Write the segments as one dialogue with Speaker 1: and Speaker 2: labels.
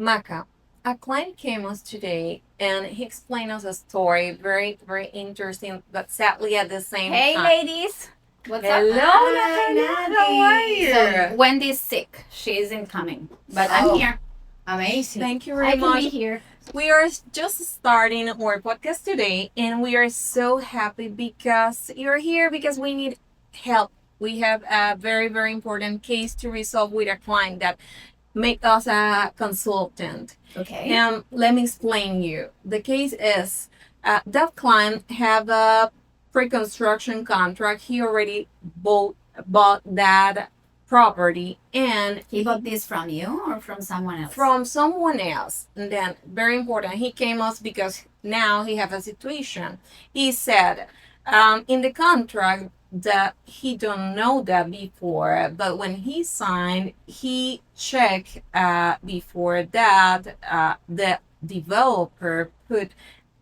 Speaker 1: Maca, a client came us today and he explained us a story, very, very interesting, but sadly at the same
Speaker 2: Hey,
Speaker 1: time.
Speaker 2: ladies. What's up?
Speaker 1: Hello,
Speaker 2: Hi,
Speaker 1: Natalia. How are you?
Speaker 2: So Wendy's sick. She isn't coming, but I'm here.
Speaker 3: Amazing.
Speaker 1: Thank you
Speaker 2: I
Speaker 1: very
Speaker 2: can
Speaker 1: much.
Speaker 2: be here.
Speaker 1: We are just starting our podcast today, and we are so happy because you're here because we need help. We have a very, very important case to resolve with a client that make us a consultant.
Speaker 2: Okay.
Speaker 1: And let me explain you. The case is that client have a pre-construction contract. He already bought that property, and
Speaker 2: He bought this from you or from someone else?
Speaker 1: from someone else. And then very important, he came us because now he have a situation. He said in the contract that he don't know that before, but when he signed, he checked before that the developer put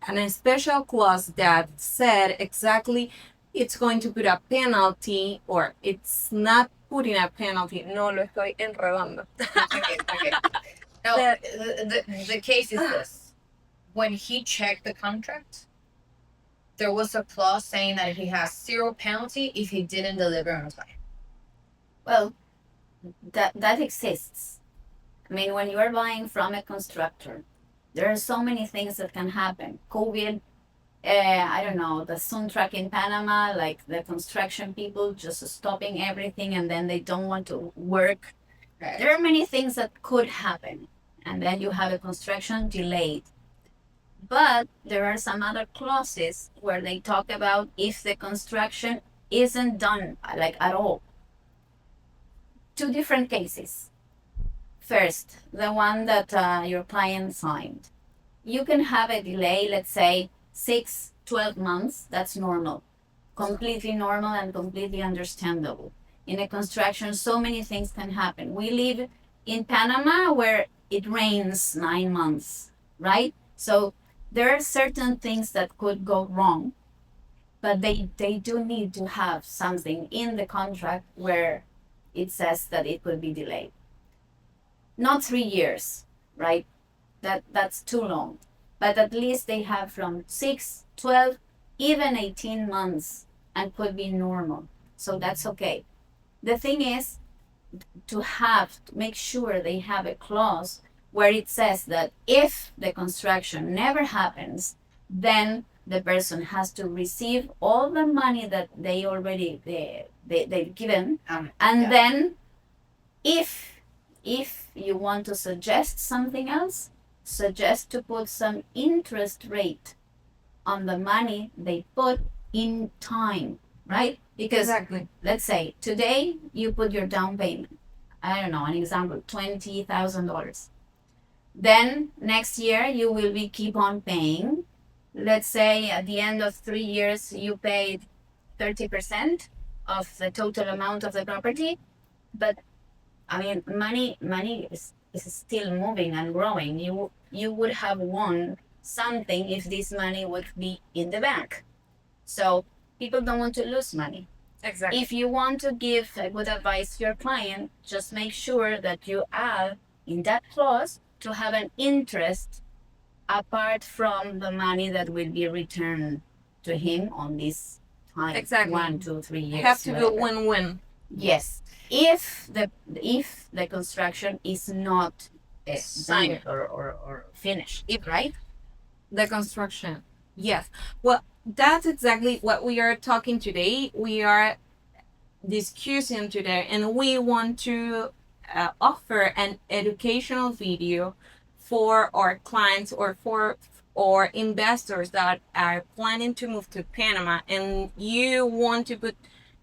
Speaker 1: an special clause that said exactly it's going to put a penalty, or it's not putting a penalty. No, lo estoy enredando.
Speaker 3: Okay. No,
Speaker 1: That-
Speaker 3: the case is this. When he checked the contract, there was a clause saying that he has zero penalty if he didn't deliver on time.
Speaker 2: Well, that exists. I mean, when you are buying from a constructor, there are so many things that can happen. COVID, I don't know, the soundtrack in Panama, like the construction people just stopping everything and then they don't want to work. There are many things that could happen, and then you have a construction delayed. But there are some other clauses where they talk about if the construction isn't done, like at all. Two different cases. First, the one that your client signed. You can have a delay, let's say 6, 12 months. That's normal. Completely normal and completely understandable. In a construction, so many things can happen. We live in Panama where it rains 9 months, right? So there are certain things that could go wrong, but they do need to have something in the contract where it says that it could be delayed. Not 3 years, right? That's too long. But at least they have from 6, 12, even 18 months and could be normal. So that's okay. The thing is to make sure they have a clause where it says that if the construction never happens, then the person has to receive all the money that they already they've given, and then if you want to suggest something else, suggest to put some interest rate on the money they put in time, right? Because
Speaker 1: exactly.
Speaker 2: let's say today you put your down payment, I don't know, an example, $20,000. Then next year you will be keep on paying. Let's say at the end of 3 years you paid 30% of the total amount of the property. But I mean, money is still moving and growing. You would have won something if this money would be in the bank. So people don't want to lose money.
Speaker 1: Exactly.
Speaker 2: If you want to give a good advice to your client, just make sure that you add in that clause to have an interest apart from the money that will be returned to him on this time.
Speaker 1: Exactly.
Speaker 2: 1, 2, 3 years.
Speaker 1: Have to be
Speaker 2: whatever.
Speaker 1: win-win.
Speaker 2: Yes, if the construction is not done or finished, right?
Speaker 1: The construction. Yes. Well, that's exactly what we are talking today. We are discussing today, and we want to offer an educational video for our clients or for or investors that are planning to move to Panama, and you want to put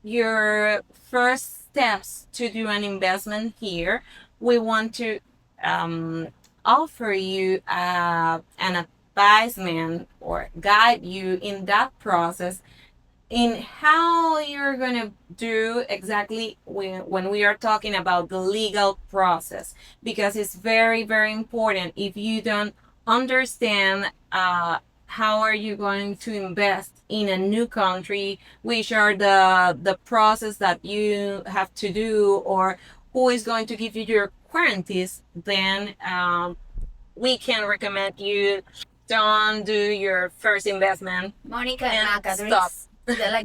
Speaker 1: your first steps to do an investment here. We want to offer you an advisement or guide you in that process in how you're gonna do exactly when we are talking about the legal process, because it's very, very important. If you don't understand how are you going to invest in a new country, which are the process that you have to do, or who is going to give you your guarantees, then we can recommend you don't do your first investment
Speaker 2: Monica
Speaker 1: and
Speaker 2: and Maca,
Speaker 1: stop.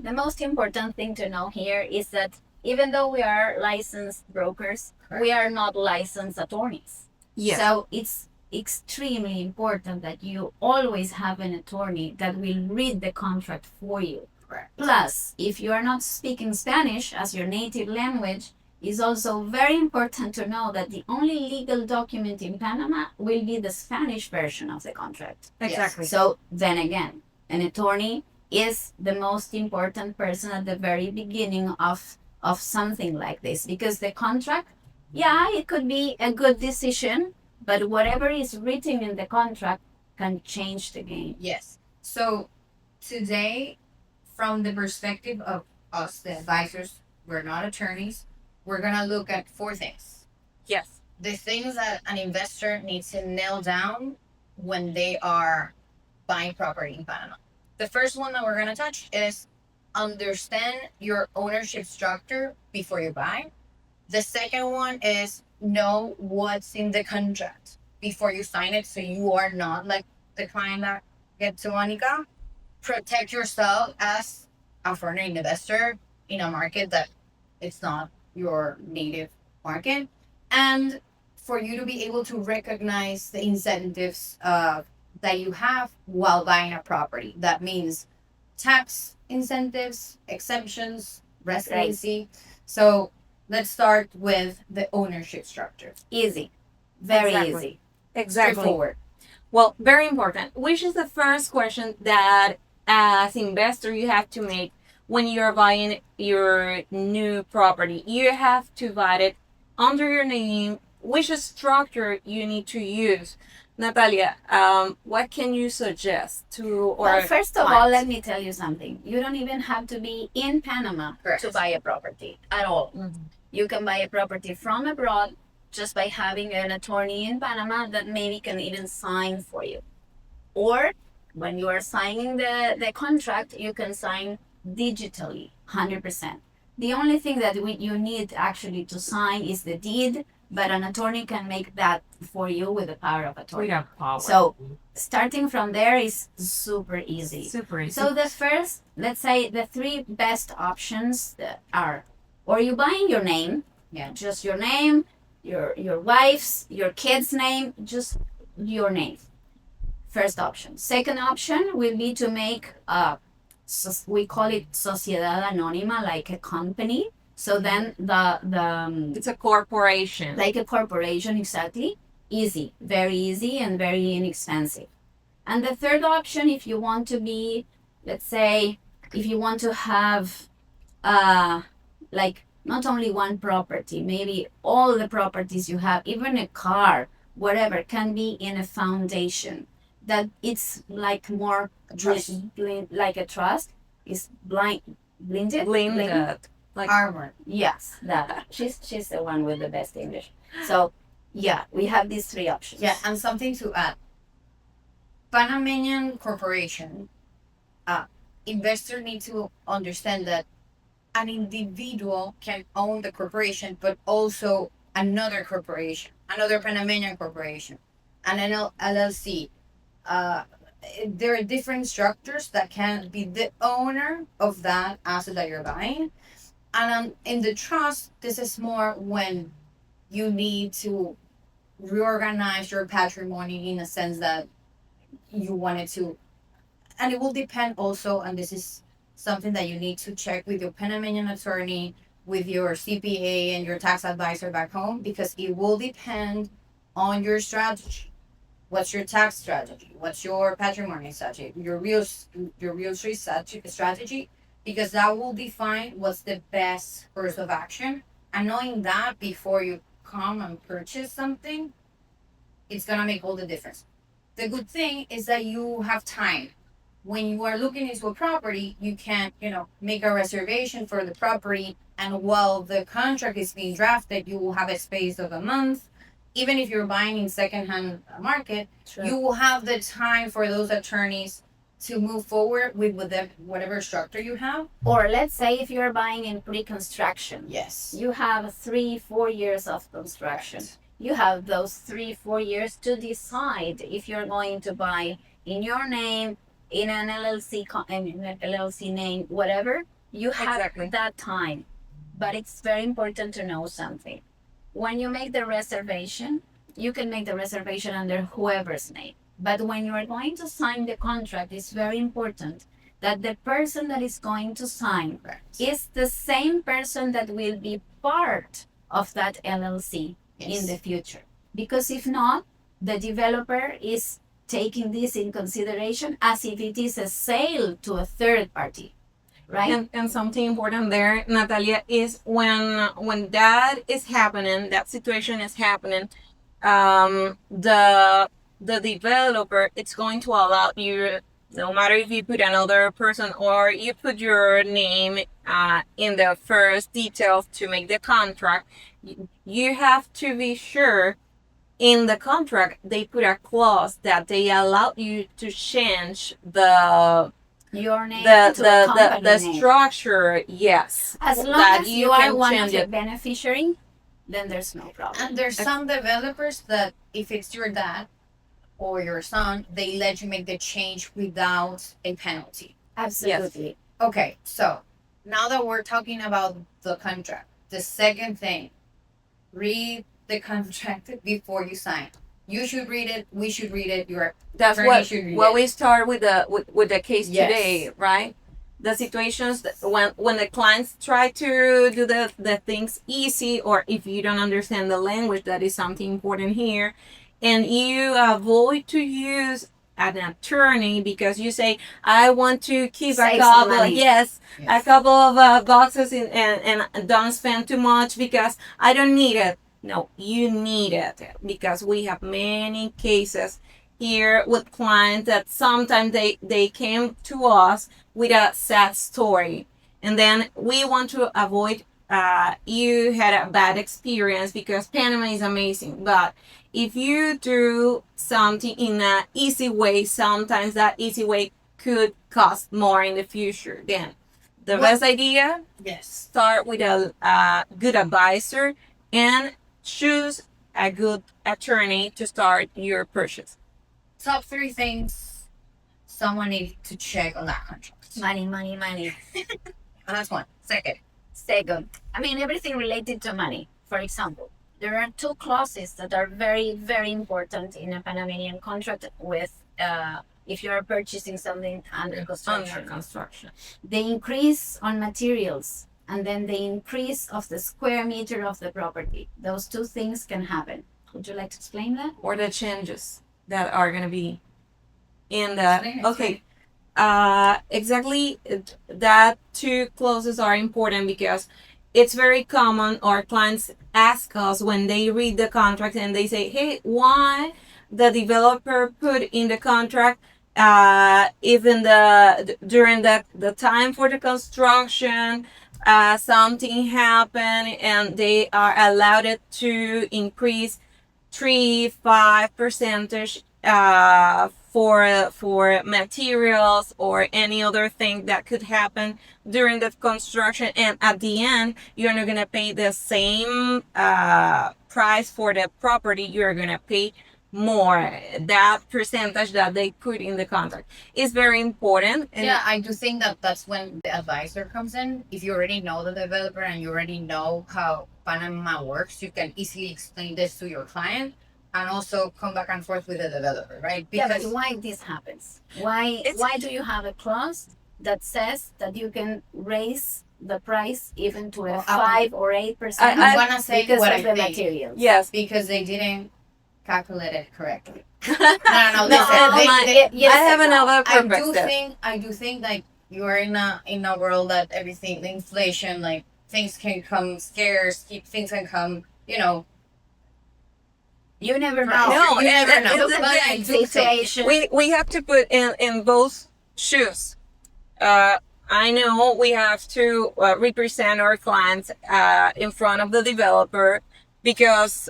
Speaker 2: the most important thing to know here is that even though we are licensed brokers, we are not licensed attorneys.
Speaker 1: Yes.
Speaker 2: So it's extremely important that you always have an attorney that will read the contract for you.
Speaker 3: Correct.
Speaker 2: Plus, if you are not speaking Spanish as your native language, it's also very important to know that the only legal document in Panama will be the Spanish version of the contract.
Speaker 1: Exactly.
Speaker 2: So then again, an attorney is the most important person at the very beginning of something like this, because the contract, yeah, it could be a good decision, but whatever is written in the contract can change the game.
Speaker 3: Yes. So today, from the perspective of us, the advisors, we're not attorneys, we're gonna look at 4 things.
Speaker 1: Yes.
Speaker 3: The things that an investor needs to nail down when they are buying property in Panama. The first one that we're gonna touch is understand your ownership structure before you buy. The second one is know what's in the contract before you sign it, so you are not like the client that get to Monica. Protect yourself as a foreign investor in a market that it's not your native market, and for you to be able to recognize the incentives that you have while buying a property. That means tax incentives, exemptions, residency. So let's start with the ownership structure.
Speaker 2: Easy. Very
Speaker 1: Exactly.
Speaker 2: easy.
Speaker 1: Exactly.
Speaker 2: Straightforward.
Speaker 1: Well, very important. Which is the first question that as investor you have to make when you're buying your new property? You have to write it under your name, which structure you need to use. Natalia, what can you suggest to or
Speaker 2: Well, first of all,
Speaker 1: clients?
Speaker 2: let me tell you something. You don't even have to be in Panama
Speaker 3: Correct.
Speaker 2: to buy a property at all.
Speaker 1: Mhm.
Speaker 2: You can buy a property from abroad just by having an attorney in Panama that maybe can even sign for you. Or when you are signing the contract, you can sign digitally, 100%. The only thing that you need actually to sign is the deed, but an attorney can make that for you with the power of
Speaker 1: We
Speaker 2: attorney.
Speaker 1: got power.
Speaker 2: So starting from there is super easy.
Speaker 1: Super easy.
Speaker 2: So the first, let's say the 3 best options are, or you buy in your name, just your name, your wife's, your kid's name, just your name. First option. Second option will be to make we call it sociedad anónima, like a company. So then the
Speaker 1: it's a corporation.
Speaker 2: like a corporation, exactly. Easy, very easy and very inexpensive. And the third option, if you want to be, let's say, if you want to have like not only one property, maybe all the properties you have, even a car, whatever, can be in a foundation that it's like more
Speaker 3: Trust.
Speaker 2: like a trust. Is blended.
Speaker 1: Like
Speaker 3: Armor.
Speaker 2: Yes, that she's the one with the best English. So yeah, we have these 3 options.
Speaker 3: Yeah, and something to add. Panamanian corporation, investor need to understand that an individual can own the corporation, but also another corporation, another Panamanian corporation, an LLC. There are different structures that can be the owner of that asset that you're buying. And in the trust, this is more when you need to reorganize your patrimony in a sense that you wanted to. And it will depend also, and this is something that you need to check with your Panamanian attorney, with your CPA and your tax advisor back home, because it will depend on your strategy. What's your tax strategy? What's your patrimony strategy? Your real estate strategy, because that will define what's the best course of action. And knowing that before you come and purchase something, it's gonna make all the difference. The good thing is that you have time. When you are looking into a property, you can, make a reservation for the property, and while the contract is being drafted, you will have a space of a month. Even if you're buying in secondhand market,
Speaker 2: Sure.
Speaker 3: you will have the time for those attorneys to move forward with whatever structure you have.
Speaker 2: Or let's say if you're buying in pre-construction,
Speaker 3: Yes.
Speaker 2: you have 3-4 years of construction.
Speaker 3: Correct.
Speaker 2: you have those 3-4 years to decide if you're going to buy in your name, in an LLC, in an LLC name, whatever. You have
Speaker 1: Exactly.
Speaker 2: that time. But it's very important to know something. When you make the reservation, you can make the reservation under whoever's name. But when you are going to sign the contract, it's very important that the person that is going to sign is the same person that will be part of that LLC in the future. Because if not, the developer is taking this in consideration as if it is a sale to a third party, right?
Speaker 1: And something important there, Natalia, is when that is happening, that situation is happening, the developer, it's going to allow you, no matter if you put another person or you put your name in the first details to make the contract, you have to be sure in the contract they put a clause that they allow you to change
Speaker 2: Your name
Speaker 1: the
Speaker 2: to a company
Speaker 1: the
Speaker 2: name.
Speaker 1: structure. Yes,
Speaker 2: As long
Speaker 1: that
Speaker 2: as you are
Speaker 1: can
Speaker 2: one of
Speaker 1: change
Speaker 2: the
Speaker 1: it.
Speaker 2: beneficiary, then there's no problem.
Speaker 3: And there's some developers that if it's your dad or your son, they let you make the change without a penalty.
Speaker 2: Absolutely.
Speaker 3: Okay, so now that we're talking about the contract, the second thing, read the contract before you sign. You should read it. We should read it. Your
Speaker 1: That's
Speaker 3: attorney should read
Speaker 1: what
Speaker 3: it.
Speaker 1: we start with the case
Speaker 3: Yes.
Speaker 1: today, right? The situations that when the clients try to do the things easy, or if you don't understand the language, that is something important here, and you avoid to use an attorney because you say, I want to keep
Speaker 2: Save
Speaker 1: a
Speaker 2: some
Speaker 1: couple,
Speaker 2: money.
Speaker 1: yes, a
Speaker 3: Yes.
Speaker 1: couple of boxes and don't spend too much because I don't need it. No, you need it because we have many cases here with clients that sometimes they came to us with a sad story, and then we want to avoid you had a bad experience because Panama is amazing, but if you do something in an easy way, sometimes that easy way could cost more in the future. Then the
Speaker 3: What-
Speaker 1: best idea,
Speaker 3: Yes.
Speaker 1: start with a good advisor and choose a good attorney to start your purchase.
Speaker 3: Top 3 things someone needs to check on that contract.
Speaker 2: Money, money, money.
Speaker 3: And that's one. Second.
Speaker 2: Second, I mean, everything related to money. For example, there are 2 clauses that are very, very important in a Panamanian contract with if you are purchasing something under construction.
Speaker 1: Under construction.
Speaker 2: The increase on materials and then the increase of the square meter of the property. Those 2 things can happen. Would you like to explain that?
Speaker 1: Or the changes that are going to be in the
Speaker 3: Explain.
Speaker 1: okay exactly that 2 clauses are important because it's very common our clients ask us when they read the contract and they say, hey, why the developer put in the contract even during the time for the construction something happened and they are allowed it to increase 3-5% for materials or any other thing that could happen during the construction, and at the end you're not gonna pay the same price for the property. You're gonna pay more. That percentage that they put in the contract is very important. And
Speaker 3: Yeah, I do think that that's when the advisor comes in. If you already know the developer and you already know how Panama works, you can easily explain this to your client and also come back and forth with the developer, right?
Speaker 2: Yeah, but why this happens? Why do you have a clause that says that you can raise the price even to a
Speaker 3: Well,
Speaker 2: 5 or 8%
Speaker 3: I'm gonna say
Speaker 2: because
Speaker 3: what
Speaker 2: of
Speaker 3: I
Speaker 2: the
Speaker 3: think.
Speaker 2: materials?
Speaker 1: yes,
Speaker 3: Because they didn't calculate it correctly.
Speaker 1: no,
Speaker 3: No, listen,
Speaker 1: I have another
Speaker 3: I do
Speaker 1: perspective.
Speaker 3: think like you are in a world that everything, the inflation, like things can come scarce, things can come,
Speaker 2: You never know.
Speaker 1: No,
Speaker 3: you never
Speaker 1: and-
Speaker 3: know.
Speaker 1: and-
Speaker 3: But I do think
Speaker 2: Situation.
Speaker 1: we have to put in both shoes. I know we have to represent our clients in front of the developer because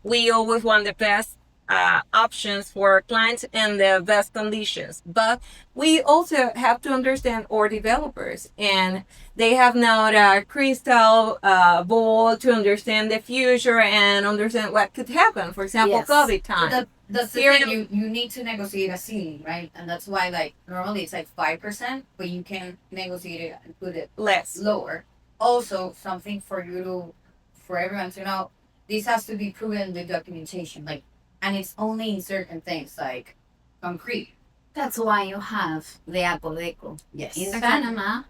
Speaker 1: we always want the best options for our clients and the best conditions. But we also have to understand our developers, and they have not a crystal ball to understand the future and understand what could happen. For example,
Speaker 2: Yes.
Speaker 1: COVID
Speaker 3: But
Speaker 1: time.
Speaker 3: that's the
Speaker 1: Here
Speaker 3: thing.
Speaker 1: in-
Speaker 3: You need to negotiate a ceiling, right? And that's why like normally it's like 5%, but you can negotiate it and put it
Speaker 1: Less.
Speaker 3: lower. Also, something for you to, for everyone to know, this has to be proven with documentation. Like, and it's only in certain things like concrete.
Speaker 2: That's why you have the Acodeco.
Speaker 3: Yes.
Speaker 2: In
Speaker 1: Exactly.
Speaker 2: Panama,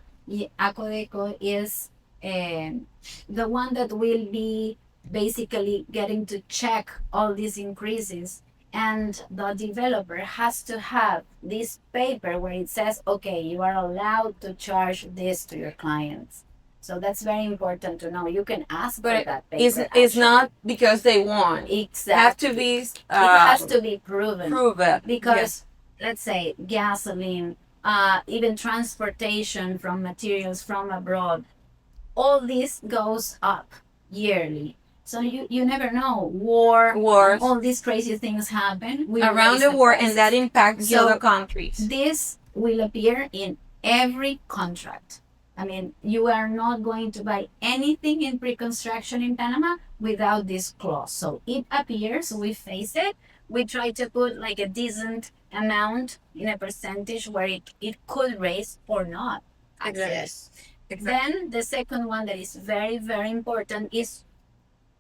Speaker 2: Acodeco is the one that will be basically getting to check all these increases. And the developer has to have this paper where it says, okay, you are allowed to charge this to your clients. So that's very important to know. You can ask
Speaker 1: But
Speaker 2: for that paper.
Speaker 1: it's not because they want.
Speaker 2: exactly.
Speaker 1: Have to be
Speaker 2: It has to be proven.
Speaker 1: proven.
Speaker 2: Because let's say gasoline, even transportation from materials from abroad, all this goes up yearly. So you never know.
Speaker 1: Wars
Speaker 2: All these crazy things happen. We
Speaker 1: around
Speaker 2: raise
Speaker 1: the world,
Speaker 2: price.
Speaker 1: and that impacts the
Speaker 2: So-
Speaker 1: other countries.
Speaker 2: This will appear in every contract. I mean, you are not going to buy anything in pre-construction in Panama without this clause. So it appears, we face it, we try to put like a decent amount in a percentage where it could raise or not.
Speaker 3: Yes.
Speaker 2: Then the second one that is very, very important is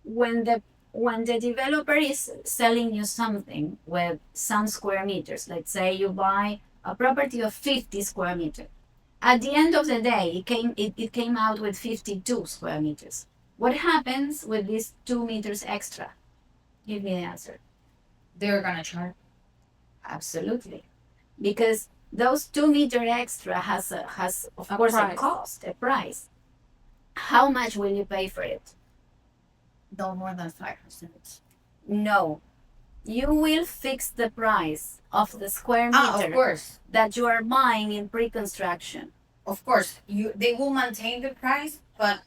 Speaker 2: when the developer is selling you something with some square meters. Let's say you buy a property of 50 square meters. At the end of the day, it came out with 52 square meters. What happens with these 2 meters extra? Give me the answer.
Speaker 3: They're gonna charge.
Speaker 2: Absolutely, because those 2 meter extra has of course a
Speaker 1: price.
Speaker 2: cost, a price. How much will you pay for it?
Speaker 3: No more than 5%.
Speaker 2: No, you will fix the price of the square meter
Speaker 3: Of course.
Speaker 2: that you are buying in pre-construction.
Speaker 3: Of course. They will maintain the price, but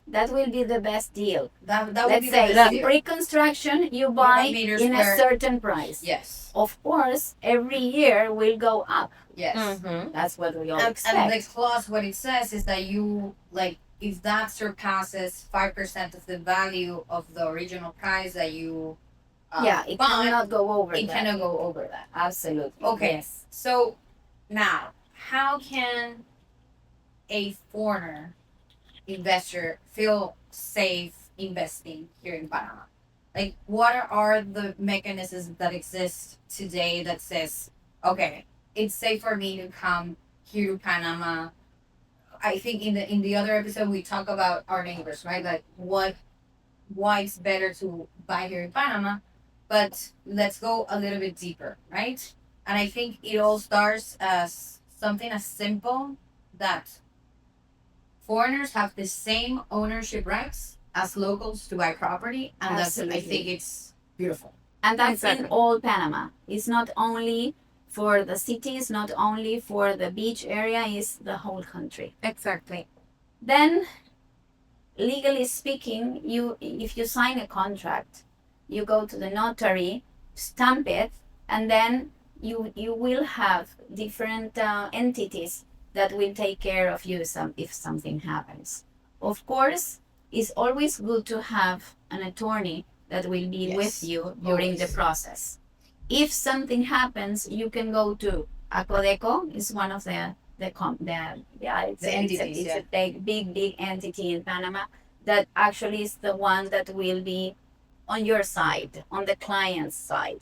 Speaker 2: That will be the best deal.
Speaker 3: that would
Speaker 2: Let's
Speaker 3: be
Speaker 2: say
Speaker 3: the
Speaker 2: that
Speaker 3: best deal.
Speaker 2: pre-construction you buy
Speaker 3: meters
Speaker 2: in a
Speaker 3: per-
Speaker 2: certain price.
Speaker 3: Yes.
Speaker 2: Of course, every year will go up.
Speaker 3: Yes.
Speaker 1: Mm-hmm.
Speaker 2: That's what we all
Speaker 3: And
Speaker 2: expect.
Speaker 3: the clause, what it says is that you like if that surpasses 5% of the value of the original price that you
Speaker 2: It
Speaker 3: bought,
Speaker 2: cannot go over
Speaker 3: it
Speaker 2: that.
Speaker 3: cannot go over that.
Speaker 2: Absolutely.
Speaker 3: Okay.
Speaker 2: Yes.
Speaker 3: So now, how can a foreigner investor feel safe investing here in Panama? Like, what are the mechanisms that exist today that says, okay, it's safe for me to come here to Panama? I think in the other episode we talk about our neighbors, right? Like why it's better to buy here in Panama, but let's go a little bit deeper, right? And I think it all starts as something as simple that foreigners have the same ownership rights as locals to buy property, and that's I
Speaker 2: Absolutely.
Speaker 3: think it's beautiful.
Speaker 2: And that's
Speaker 1: Exactly.
Speaker 2: in all Panama. It's not only for the cities, not only for the beach area, it's the whole country.
Speaker 1: Exactly.
Speaker 2: Then, legally speaking, if you sign a contract, you go to the notary, stamp it, and then you will have different entities that will take care of you if something happens. Of course, it's always good to have an attorney that will be
Speaker 3: Yes,
Speaker 2: with you during the
Speaker 3: always.
Speaker 2: process. If something happens, you can go to Acodeco. Is one of the
Speaker 3: entities,
Speaker 2: it's a big entity in Panama that actually is the one that will be on your side, on the client's side.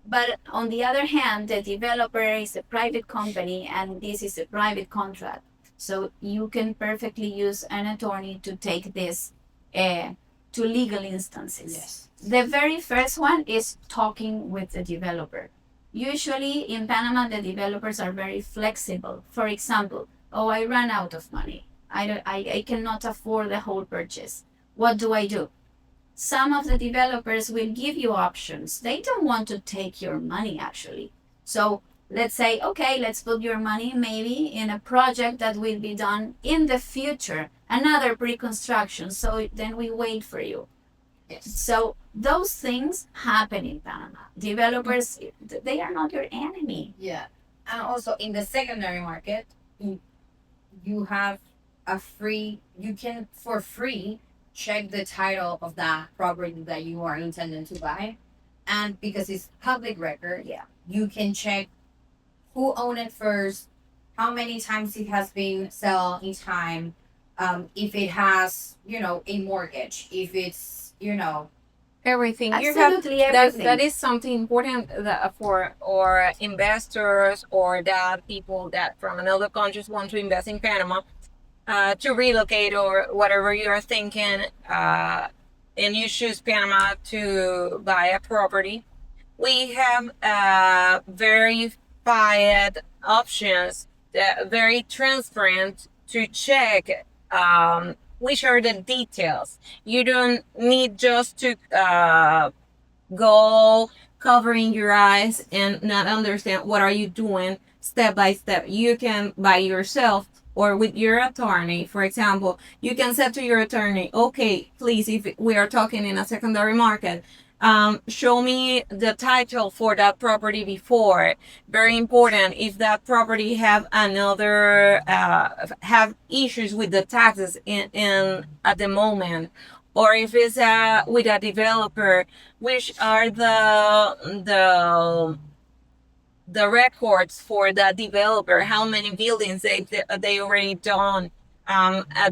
Speaker 2: But on the other hand, the developer is a private company and this is a private contract. So you can perfectly use an attorney to take this to legal instances.
Speaker 3: Yes.
Speaker 2: The very first one is talking with the developer. Usually in Panama, the developers are very flexible. For example, I ran out of money. I cannot afford the whole purchase. What do I do? Some of the developers will give you options. They don't want to take your money actually. So let's say, okay, let's put your money maybe in a project that will be done in the future, another pre-construction. So then we wait for you.
Speaker 3: Yes.
Speaker 2: So those things happen in Panama. Developers, they are not your enemy.
Speaker 3: Yeah. And also in the secondary market, you have a free, you can for free check the title of that property that you are intending to buy. And because it's public record,
Speaker 2: Yeah.
Speaker 3: you can check who owned it first, how many times it has been sold in time, if it has, a mortgage, if it's,
Speaker 1: Everything you have,
Speaker 2: Absolutely everything.
Speaker 1: that is something important that for or investors or that people that from another countries want to invest in Panama, to relocate or whatever you are thinking, and you choose Panama to buy a property. We have verified options that very transparent to check, which are the details. You don't need just to go covering your eyes and not understand what are you doing step by step. You can by yourself or with your attorney, for example, you can say to your attorney, okay, please, if we are talking in a secondary market, show me the title for that property before. Very important. If that property have another have issues with the taxes in at the moment, or if it's with a developer, which are the records for the developer, how many buildings they already done,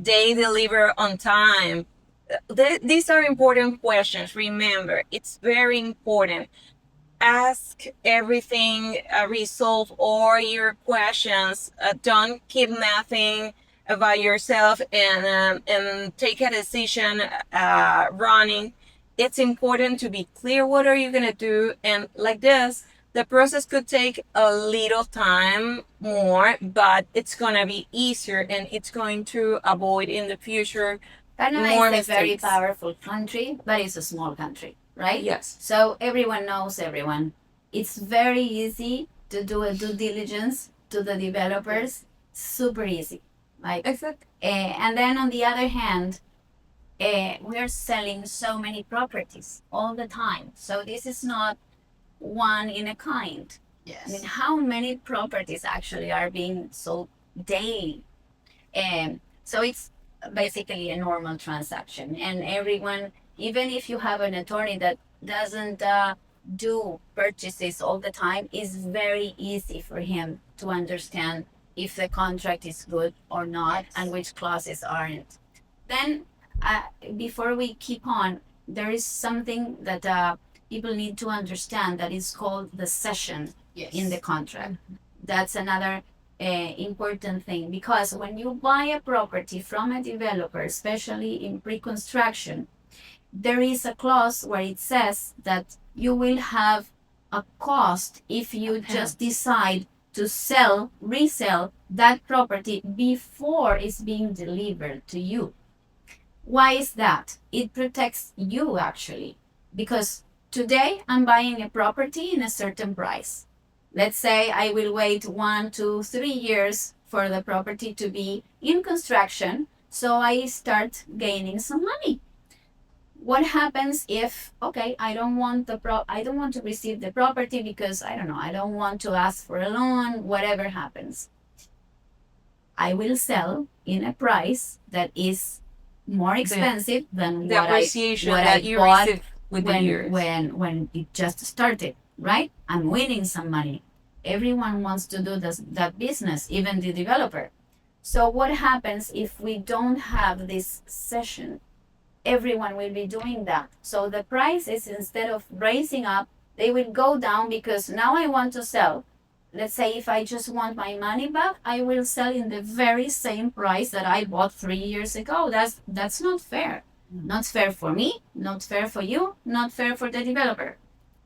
Speaker 1: they deliver on time. These are important questions. Remember, it's very important. Ask everything, resolve all your questions. Don't keep nothing about yourself and take a decision running. It's important to be clear what are you gonna do, and like this, the process could take a little time more, but it's gonna be easier and it's going to avoid in the future
Speaker 2: Panama
Speaker 1: more
Speaker 2: is a very
Speaker 1: mistakes.
Speaker 2: powerful country, but it's a small country, right?
Speaker 1: Yes.
Speaker 2: So everyone knows everyone. It's very easy to do a due diligence to the developers. Super easy. Like,
Speaker 1: Exactly.
Speaker 2: and then on the other hand, we're selling so many properties all the time. So this is not one in a kind. I mean,
Speaker 3: yes.
Speaker 2: how many properties actually are being sold daily? So it's basically a normal transaction, and everyone, even if you have an attorney that doesn't do purchases all the time, is very easy for him to understand if the contract is good or not,
Speaker 3: Yes.
Speaker 2: and which clauses aren't. Then, before we keep on, there is something that people need to understand that is called the session
Speaker 3: Yes.
Speaker 2: in the contract. That's another important thing, because when you buy a property from a developer, especially in pre-construction, there is a clause where it says that you will have a cost if you just decide to resell that property before it's being delivered to you. Why is that? It protects you actually, because today I'm buying a property in a certain price. Let's say I will wait 1, 2, 3 years for the property to be in construction, so I start gaining some money. What happens if, okay, I don't want to receive the property because I don't know, I don't want to ask for a loan, whatever happens. I will sell in a price that is more expensive than
Speaker 1: The
Speaker 2: what
Speaker 1: appreciation
Speaker 2: what
Speaker 1: that
Speaker 2: I
Speaker 1: you
Speaker 2: bought
Speaker 1: receive with the years.
Speaker 2: when it just started, right? I'm winning some money. Everyone wants to do that business, even the developer. So what happens if we don't have this session? Everyone will be doing that. So the prices, instead of raising up, they will go down, because now I want to sell. Let's say if I just want my money back, I will sell in the very same price that I bought 3 years ago. That's not fair. Not fair for me, not fair for you, not fair for the developer,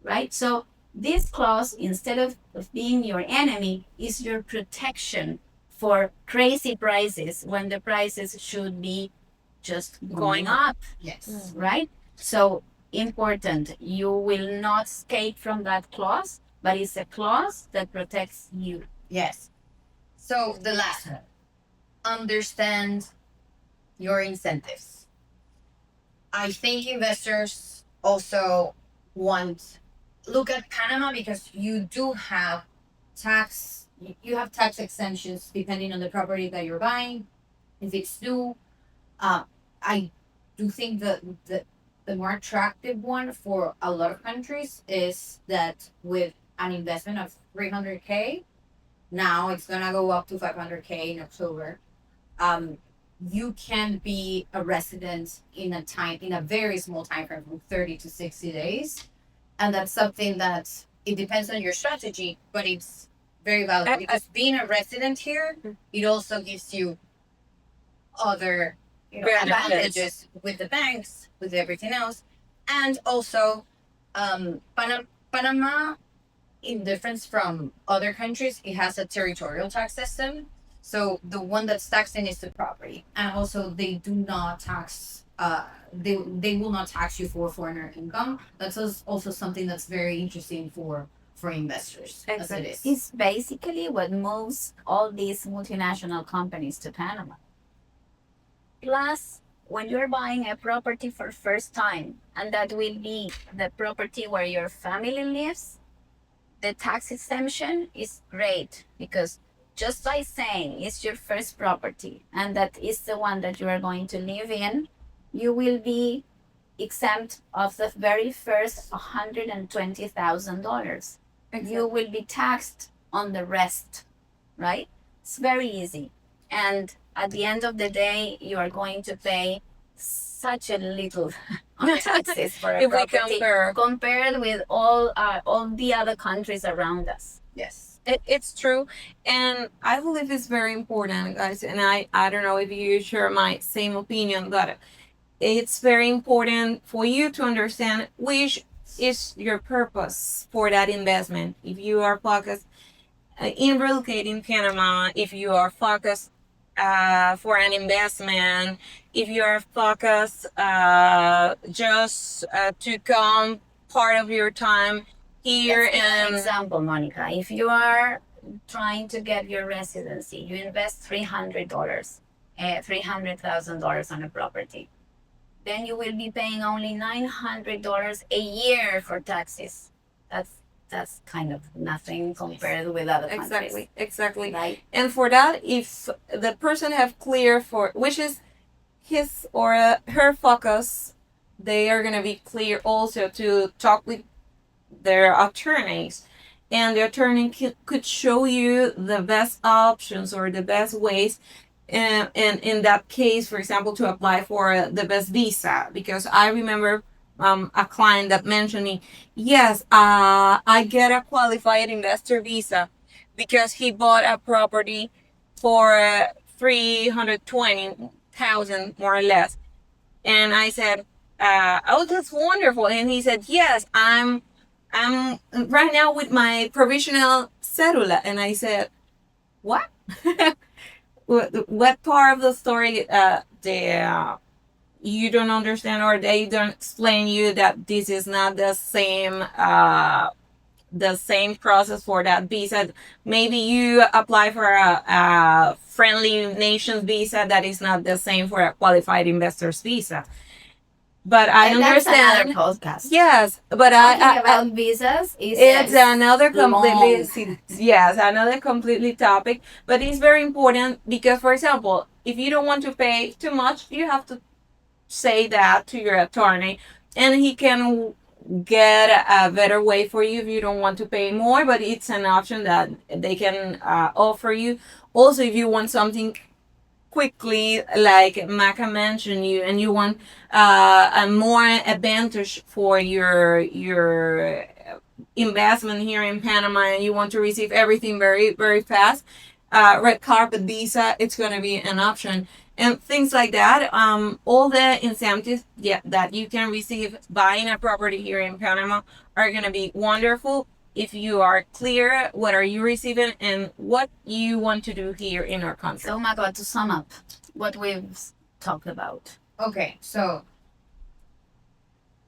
Speaker 2: right? So this clause, instead of being your enemy, is your protection for crazy prices when the prices should be just going up,
Speaker 3: Yes.
Speaker 2: right? So important. You will not escape from that clause, but it's a clause that protects you.
Speaker 3: Yes. So the last one, understand your incentives. I think investors also want look at Panama because you do have you have tax exemptions depending on the property that you're buying. If it's new, uh, I do think that the more attractive one for a lot of countries is that with an investment of 300K, now it's gonna go up to 500K in October. Um, you can be a resident in a very small time frame from 30 to 60 days, and that's something that it depends on your strategy, but it's very valuable because being a resident here, it also gives you other advantages with the banks, with everything else, and also Panama, in difference from other countries, it has a territorial tax system. So the one that's taxing is the property, and also they do not tax. They will not tax you for foreigner income. That's also something that's very interesting for investors, as it is.
Speaker 2: It's basically what moves all these multinational companies to Panama. Plus, when you're buying a property for first time, and that will be the property where your family lives, the tax exemption is great because just by saying it's your first property and that is the one that you are going to live in, you will be exempt of the very first $120,000. You will be taxed on the rest, right? It's very easy. And at the end of the day, you are going to pay such a little on taxes for a
Speaker 1: If we
Speaker 2: property compared with all the other countries around us.
Speaker 3: Yes.
Speaker 1: It's true, and I believe it's very important, guys. And I don't know if you share my same opinion, but it's very important for you to understand which is your purpose for that investment. If you are focused in relocating Panama, if you are focused for an investment, if you are focused just to come part of your time here.
Speaker 2: Let's give an
Speaker 1: And
Speaker 2: example, Monica. If you are trying to get your residency, you invest $300,000 on a property. Then you will be paying only $900 a year for taxes. That's kind of nothing compared with other countries.
Speaker 1: Exactly.
Speaker 2: Right?
Speaker 1: And for that, if the person have clear for which is his or her focus, they are gonna be clear also to talk with their attorneys, and the attorney could show you the best options or the best ways. And in that case, for example, to apply for the best visa, because I remember a client that mentioned me, yes, I get a qualified investor visa because he bought a property for 320,000 more or less. And I said, oh, that's wonderful. And he said, yes, I'm right now with my provisional cedula. And I said, what? What part of the story you don't understand, or they don't explain you that this is not the same process for that visa? Maybe you apply for a friendly nations visa that is not the same for a qualified investors visa. But I
Speaker 2: And
Speaker 1: understand.
Speaker 2: that's another podcast.
Speaker 1: Yes, but
Speaker 2: Talking about visas is
Speaker 1: it's another completely
Speaker 2: long.
Speaker 1: yes, another completely topic. But it's very important because, for example, if you don't want to pay too much, you have to say that to your attorney, and he can get a better way for you if you don't want to pay more. But it's an option that they can offer you. Also, if you want something quickly, like Maka mentioned, you and you want a more advantage for your investment here in Panama, and you want to receive everything very fast, red carpet visa, it's going to be an option, and things like that. All the incentives, yeah, that you can receive buying a property here in Panama are going to be wonderful if you are clear what are you receiving and what you want to do here in our country.
Speaker 2: So, Marco, to sum up what we've talked about.
Speaker 3: Okay, so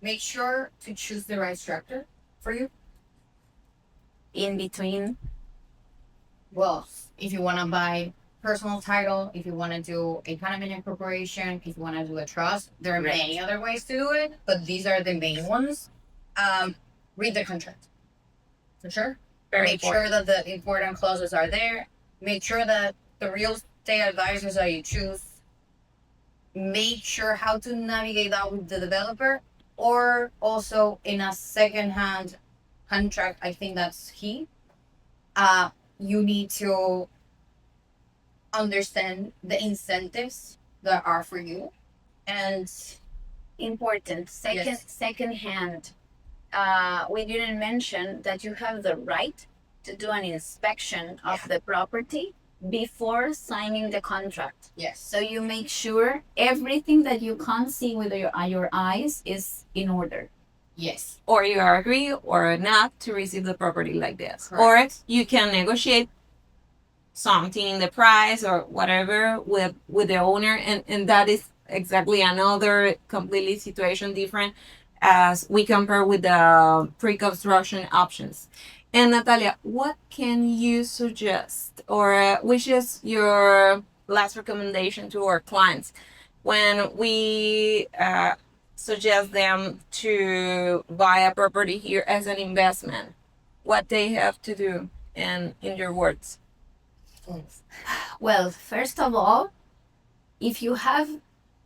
Speaker 3: make sure to choose the right structure for you.
Speaker 2: In between,
Speaker 3: Well, if you want to buy personal title, if you want to do a Panamanian corporation, if you want to do a trust, there are
Speaker 2: Right.
Speaker 3: many other ways to do it, but these are the main ones. Read the contract for sure.
Speaker 1: Very
Speaker 3: Make
Speaker 1: important.
Speaker 3: sure that the important clauses are there. Make sure that the real estate advisors that you choose, make sure how to navigate that with the developer, or also in a second-hand contract. I think that's key. You need to understand the incentives that are for you, and
Speaker 2: Important.
Speaker 3: Yes.
Speaker 2: Second hand. We didn't mention that you have the right to do an inspection of the property before signing the contract.
Speaker 3: yes,
Speaker 2: So you make sure everything that you can't see with your eyes is in order.
Speaker 3: yes,
Speaker 1: Or you agree or not to receive the property like this.
Speaker 3: Correct.
Speaker 1: Or you can negotiate something in the price or whatever with the owner, and that is exactly another completely situation different as we compare with the pre-construction options. And Natalia, what can you suggest, or which is your last recommendation to our clients when we suggest them to buy a property here as an investment? What they have to do, and in your words.
Speaker 2: Well, first of all, if you have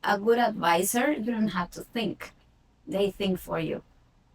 Speaker 2: a good advisor, you don't have to think. They think for you.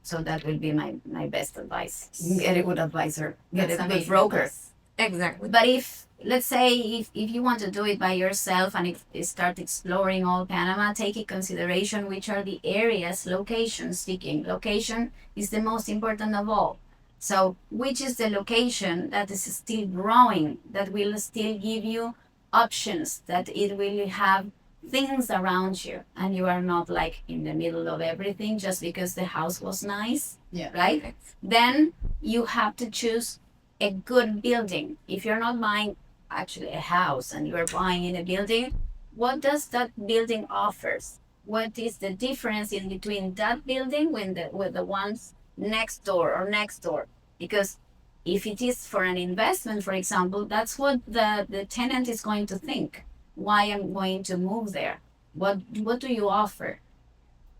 Speaker 2: So that will be my best advice. Get a good advisor. Get
Speaker 3: That's
Speaker 2: a good
Speaker 3: amazing
Speaker 2: broker.
Speaker 3: advice.
Speaker 1: Exactly.
Speaker 2: But if, let's say, if you want to do it by yourself and if you start exploring all Panama, take in consideration which are the areas, location speaking. Location is the most important of all. So which is the location that is still growing, that will still give you options, that it will have things around you and you are not like in the middle of everything just because the house was nice,
Speaker 3: Yeah.
Speaker 2: right? Then you have to choose a good building. If you're not buying actually a house and you're buying in a building, what does that building offers? What is the difference in between that building with the ones next door or next door? Because if it is for an investment, for example, that's what the tenant is going to think. Why I'm going to move there? What do you offer?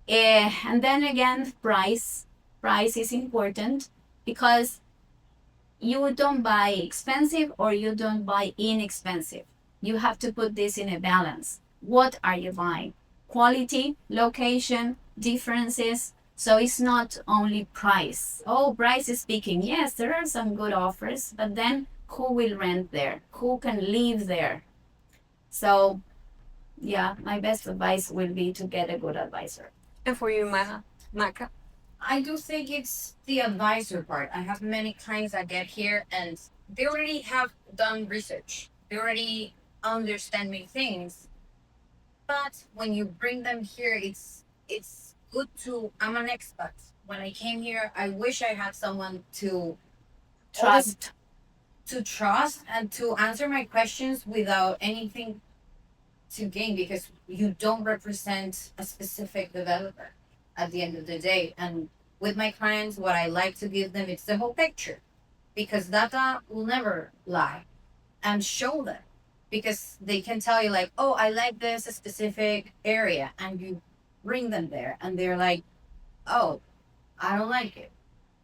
Speaker 2: And then again, price. Price is important because you don't buy expensive or you don't buy inexpensive. You have to put this in a balance. What are you buying? Quality, location, differences. So it's not only price. Oh, price is speaking. Yes, there are some good offers, but then who will rent there? Who can live there? So, yeah, my best advice will be to get a good advisor.
Speaker 1: And for you, Maka?
Speaker 3: I do think it's the advisor part. I have many clients that get here and they already have done research. They already understand many things. But when you bring them here, it's good to. I'm an expat. When I came here, I wish I had someone to
Speaker 2: Trust.
Speaker 3: to trust and to answer my questions without anything to gain, because you don't represent a specific developer at the end of the day. And with my clients, what I like to give them is the whole picture, because data will never lie, and show them, because they can tell you like, oh, I like this specific area, and you bring them there and they're like, oh, I don't like it,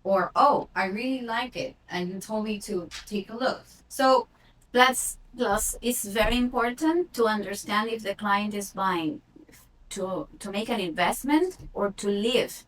Speaker 3: or oh, I really like it and you told me to take a look.
Speaker 2: So plus it's very important to understand if the client is buying to make an investment or to live.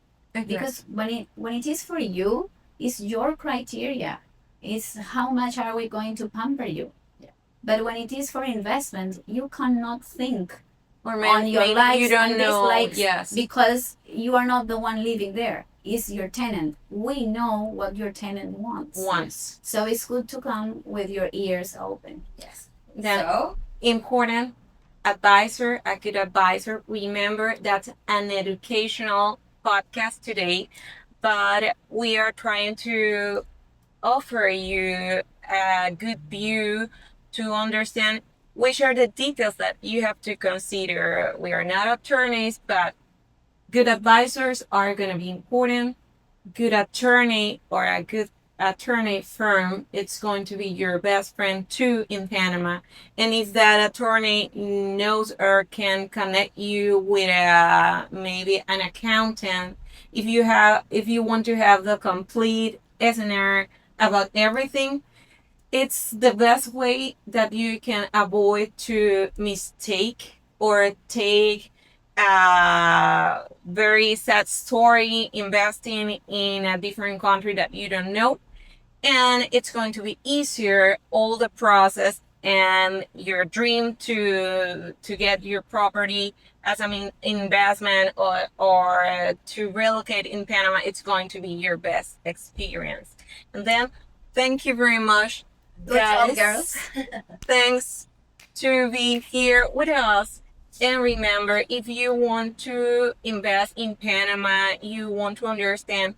Speaker 2: Because when it is for you, it's your criteria. It's how much are we going to pamper you.
Speaker 3: Yeah.
Speaker 2: But when it is for investment, you cannot think
Speaker 1: Or
Speaker 2: on your likes
Speaker 1: you don't
Speaker 2: and
Speaker 1: know.
Speaker 2: dislikes
Speaker 1: Yes.
Speaker 2: because you are not the one living there. It's your tenant. We know what your tenant wants.
Speaker 1: Once.
Speaker 2: So it's good to come with your ears open.
Speaker 3: Yes.
Speaker 1: Then
Speaker 3: So
Speaker 1: important advisor, a good advisor. Remember that's an educational podcast today, but we are trying to offer you a good view to understand which are the details that you have to consider. We are not attorneys, but good advisors are going to be important. Good attorney or a good attorney firm, it's going to be your best friend too in Panama. And if that attorney knows or can connect you with maybe an accountant, if you want to have the complete scenario about everything, it's the best way that you can avoid to mistake or take a very sad story investing in a different country that you don't know. And it's going to be easier all the process and your dream to get your property as an investment or to relocate in Panama. It's going to be your best experience. And then thank you very much,
Speaker 2: Good job,
Speaker 1: guys.
Speaker 2: girls.
Speaker 1: Thanks to be here with us. And remember, if you want to invest in Panama, you want to understand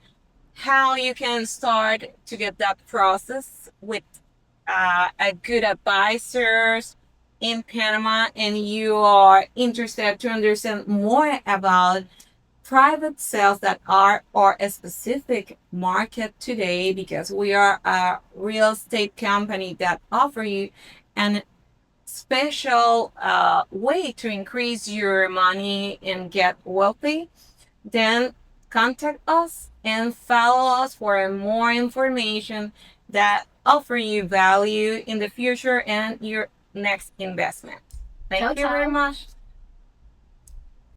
Speaker 1: how you can start to get that process with a good advisors in Panama, and you are interested to understand more about private sales that are our specific market today, because we are a real estate company that offer you an special way to increase your money and get wealthy, then contact us and follow us for more information that offer you value in the future and your next investment. Thank
Speaker 2: Ciao,
Speaker 1: you very
Speaker 2: ciao.
Speaker 1: much.